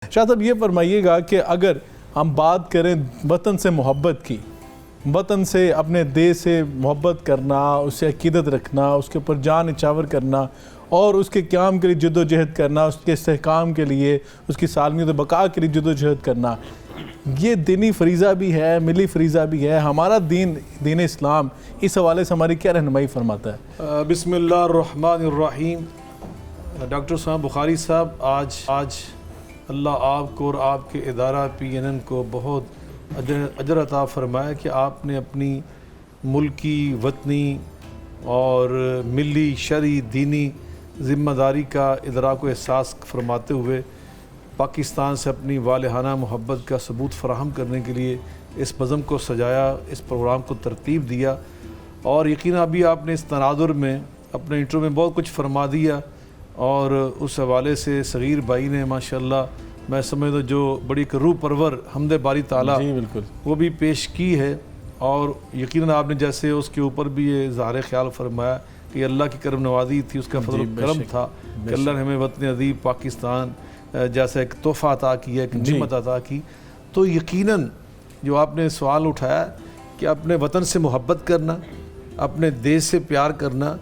شاہ صاحب یہ فرمائیے گا کہ اگر ہم بات کریں وطن سے محبت کی، وطن سے اپنے دیش سے محبت کرنا، اس سے عقیدت رکھنا، اس کے اوپر جان نچھاور کرنا اور اس کے قیام کے لیے جد و جہد کرنا، اس کے استحکام کے لیے، اس کی سالمیت و بقا کے لیے جد و جہد کرنا، یہ دینی فریضہ بھی ہے، ملی فریضہ بھی ہے۔ ہمارا دین اسلام اس حوالے سے ہماری کیا رہنمائی فرماتا ہے؟ بسم اللہ الرحمن الرحیم۔ ڈاکٹر صاحب بخاری صاحب، آج اللہ آپ کو اور آپ کے ادارہ PNN کو بہت اجر عطا فرمایا کہ آپ نے اپنی ملکی، وطنی اور ملی، شرعی، دینی ذمہ داری کا ادراک و احساس فرماتے ہوئے پاکستان سے اپنی والہانہ محبت کا ثبوت فراہم کرنے کے لیے اس بزم کو سجایا، اس پروگرام کو ترتیب دیا، اور یقیناً ابھی آپ نے اس تناظر میں اپنے انٹرو میں بہت کچھ فرما دیا، اور اس حوالے سے صغیر بھائی نے ماشاءاللہ میں سمجھتا ہوں جو بڑی روح پرور حمد باری تعالیٰ جی بالکل وہ بھی پیش کی ہے، اور یقیناً آپ نے جیسے اس کے اوپر بھی یہ اظہار خیال فرمایا کہ اللہ کی کرم نوازی تھی، اس کا فضل و کرم تھا کہ اللہ نے ہمیں وطن عزیز پاکستان جیسا ایک تحفہ عطا کیا، ایک نعمت عطا کی۔ تو یقیناً جو آپ نے سوال اٹھایا کہ اپنے وطن سے محبت کرنا، اپنے دیش سے پیار کرنا،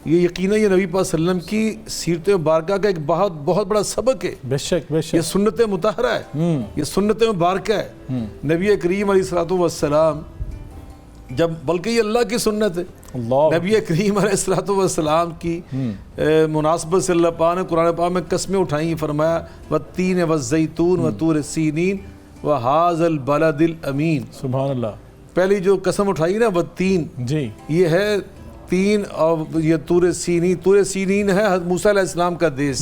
یہ یقیناً یہ نبی پاک صلی اللہ علیہ وسلم کی سیرت مبارکہ کا ایک بہت بڑا سبق ہے۔ بے شک بے شک، یہ سنت مطہرہ ہے، یہ سنت مبارکہ ہے۔ نبی کریم علیہ السلام جب، بلکہ یہ اللہ کی سنت ہے، نبی کریم علیہ السلام کی مناسبت سے اللہ پاک نے قرآن پاک میں قسمیں اٹھائیں، فرمایا والتین والزیتون وطور سینین وہذا البلد الامین۔ سبحان اللہ۔ پہلی جو قسم اٹھائی نا والتین، جی یہ ہے تین، اور یہ طور سینین ہے موسیٰ علیہ السلام کا دیس،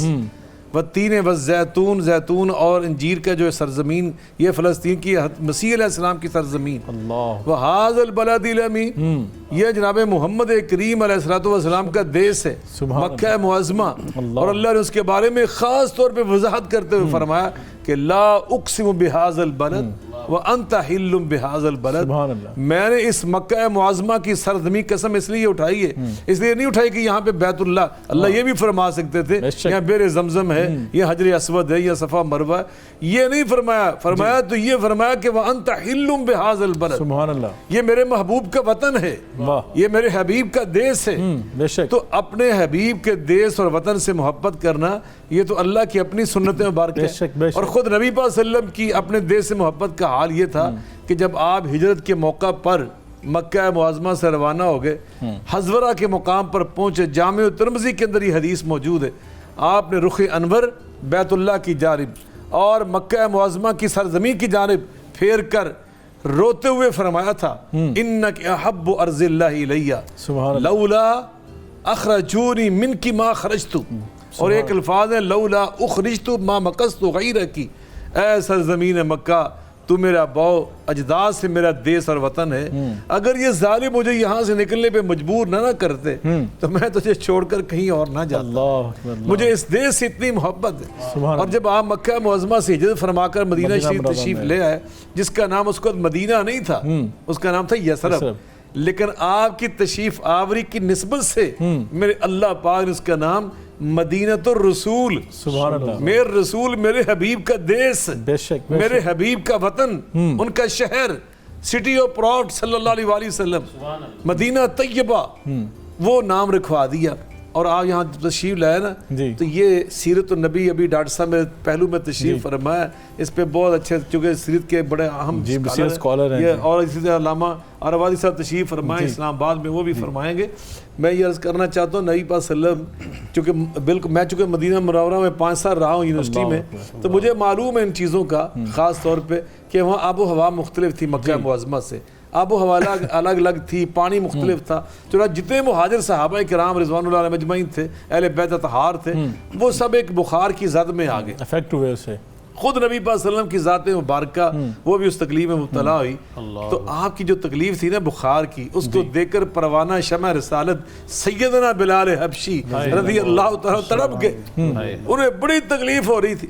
والتین والزیتون، زیتون اور انجیر کا جو سرزمین، یہ فلسطین کی مسیح علیہ السلام کی سرزمین، اللہ، وہذا البلد الامین، یہ جناب محمد کریم علیہ السلام کا دیس ہے، مکہ معظمہ۔ اور اللہ نے اس کے بارے میں خاص طور پہ وضاحت کرتے ہوئے فرمایا کہ لا اقسم بہذا البلد وانت حل بہذا البلد، سبحان اللہ۔ میں نے اس مکہ معظمہ کی سرزمین قسم اس لیے اٹھائی ہے، اس لیے نہیں اٹھائی کہ یہاں پہ بیت اللہ یہ بھی فرما سکتے تھے، یہاں بیر زمزم ہے، یہ حجر اسود ہے، یہ صفا مروہ ہے، یہ نہیں فرمایا تو یہ فرمایا کہ وانت حل بہذا البلد، سبحان اللہ، یہ میرے محبوب کا وطن ہے، یہ میرے حبیب کا دیس ہے۔ بے شک۔ تو اپنے حبیب کے دیس اور وطن سے محبت کرنا، یہ تو اللہ کی اپنی سنت مبارک ہے، اور خود نبی پاک صلی اللہ علیہ وسلم کی اپنے دیس سے محبت کا حال یہ تھا کہ جب آپ ہجرت کے موقع پر مکہ معظمہ سے روانہ ہو گئے، حزورہ کے مقام پر پہنچے، جامع ترمذی کے اندر یہ حدیث موجود ہے، آپ نے رخ انور بیت اللہ کی جانب اور مکہ معظمہ کی سرزمین کی جانب پھیر کر روتے ہوئے فرمایا تھا انک احب ارض اللہ الیہ لولا اخرجونی منک ما خرجت، اور ایک الفاظ ہے لولا اخرجت ما مکثت غیرک، اے سرزمین مکہ تو میرا باؤ اجداد سے میرا دیس اور وطن ہے، اگر یہ ظالم مجھے یہاں سے نکلنے پہ مجبور نہ کرتے تو میں تجھے چھوڑ کر کہیں اور نہ جاتا، مجھے اس دیس سے اتنی محبت ہے۔ اور جب آپ مکہ معظمہ سے ہجرت فرما کر مدینہ شریف تشریف لے آئے، جس کا نام اس کو مدینہ نہیں تھا، اس کا نام تھا یثرب، لیکن آپ کی تشریف آوری کی نسبت سے میرے اللہ پاک نے اس کا نام مدینۃ الرسول، سبحان اللہ، میرے رسول، میرے حبیب کا دیس، بے شک، میرے حبیب کا وطن، ان کا شہر، سٹی آف پراؤڈ صلی اللہ علیہ وسلم، مدینہ طیبہ، وہ نام رکھوا دیا۔ اور آپ یہاں تشریف لائے نا، تو یہ سیرت النبی ابھی ڈاکٹر صاحب میں پہلو میں تشریف فرمایا، اس پہ بہت اچھے، چونکہ سیرت کے بڑے اہم اسکالر ہیں، اور اسی طرح علامہ اروادی صاحب تشریف فرمائیں اسلام آباد میں، وہ بھی فرمائیں گے۔ میں یہ عرض کرنا چاہتا ہوں، نبی پاک صلی اللہ علیہ وسلم، چونکہ بالکل میں چونکہ مدینہ منورہ میں 5 سال رہا ہوں یونیورسٹی میں، تو مجھے معلوم ہے ان چیزوں کا، خاص طور پہ کہ وہاں آب و ہوا مختلف تھی مکہ معظمہ سے، آب و ہوا الگ الگ تھی، پانی مختلف تھا، چنانچہ جتنے مہاجر صحابہ کرام رضوان اللہ علیہم اجمعین تھے، اہل بیت اطہار تھے، وہ سب ایک بخار کی زد میں آ گئے، افیکٹ ہوئے اسے، خود نبی پاک صلی اللہ علیہ وسلم کی ذات مبارکہ وہ بھی اس تکلیف میں مبتلا ہوئی۔ تو آپ کی جو تکلیف تھی نا بخار کی، اس کو دیکھ کر پروانہ شمع رسالت سیدنا بلال حبشی رضی اللہ تعالیٰ تڑپ گئے، انہیں بڑی تکلیف ہو رہی تھی،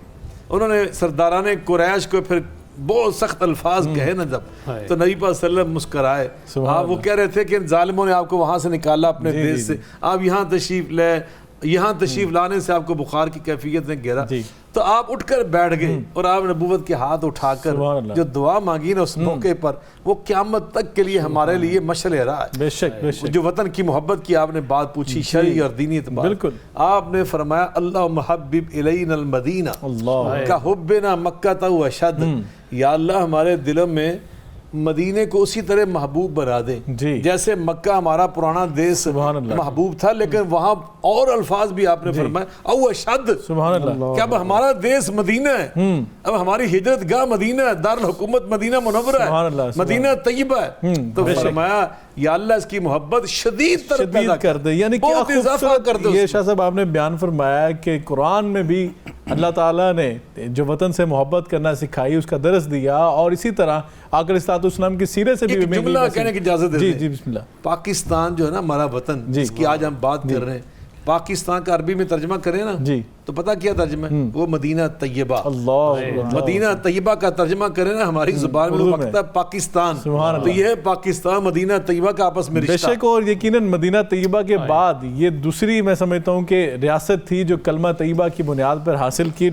انہوں نے سرداران قریش کو پھر بہت سخت الفاظ کہے نا جب، تو نبی پاک صلی اللہ علیہ وسلم مسکرائے، آپ وہ کہہ رہے تھے کہ ظالموں نے آپ کو وہاں سے نکالا اپنے دیش سے، آپ یہاں تشریف لے، یہاں تشریف لانے سے آپ کو بخار کی کیفیت نے گھیرا جی۔ تو آپ اٹھ کر بیٹھ گئے اور آپ نبوت کے ہاتھ اٹھا کر سبحان اللہ۔ جو دعا مانگی نا اس موقع پر وہ قیامت تک کے لیے ہمارے لیے مشعل راہ ہے۔ بے شک بے شک، جو وطن کی محبت کی آپ نے بات پوچھی شرعی اور دینی اعتبار، بالکل۔ آپ نے فرمایا اللہ محبب الینا المدینہ اللہ کا حبنا مکہ تو اشد، یا اللہ ہمارے دلوں میں مدینے کو اسی طرح محبوب بنا دے جی۔ جیسے مکہ ہمارا پرانا دیس سبحان اللہ۔ محبوب تھا، لیکن وہاں اور الفاظ بھی آپ نے فرمایا او اشد، سبحان اللہ۔ کہ اب ہمارا دیس مدینہ ہے، اب ہماری ہجرت گاہ مدینہ ہے، دارالحکومت مدینہ منورہ سبحان ہے، اللہ، مدینہ طیبہ ہے۔ تو فرمایا یا اللہ اس کی محبت شدید تر شدید کر دے، یعنی کیا بہت اضافہ کر دے۔ یہ شاہ صاحب آپ نے بیان فرمایا کہ قرآن میں بھی اللہ تعالیٰ نے جو وطن سے محبت کرنا سکھائی اس کا درس دیا، اور اسی طرح آقا علیہ الصلوۃ والسلام کی سیرت سے بھی ایک جملہ کہنے کی اجازت دے جی دیں۔ جی بسم اللہ۔ پاکستان جو ہے نا ہمارا وطن جی۔ جس کی آج ہم بات کر رہے ہیں، پاکستان کا عربی میں ترجمہ کریں نا جی۔ تو پتہ کیا ترجمہ ہے؟ وہ مدینہ طیبہ۔ اللہ، مدینہ طیبہ کا ترجمہ کریں نا ہماری زبان میں، وہ وقت ہے پاکستان۔ سبحان تو یہ ہے پاکستان مدینہ طیبہ کا آپس میں بے رشتہ۔ شک، اور یقیناً مدینہ طیبہ کے بعد یہ دوسری میں سمجھتا ہوں کہ ریاست تھی جو کلمہ طیبہ کی بنیاد پر حاصل کی۔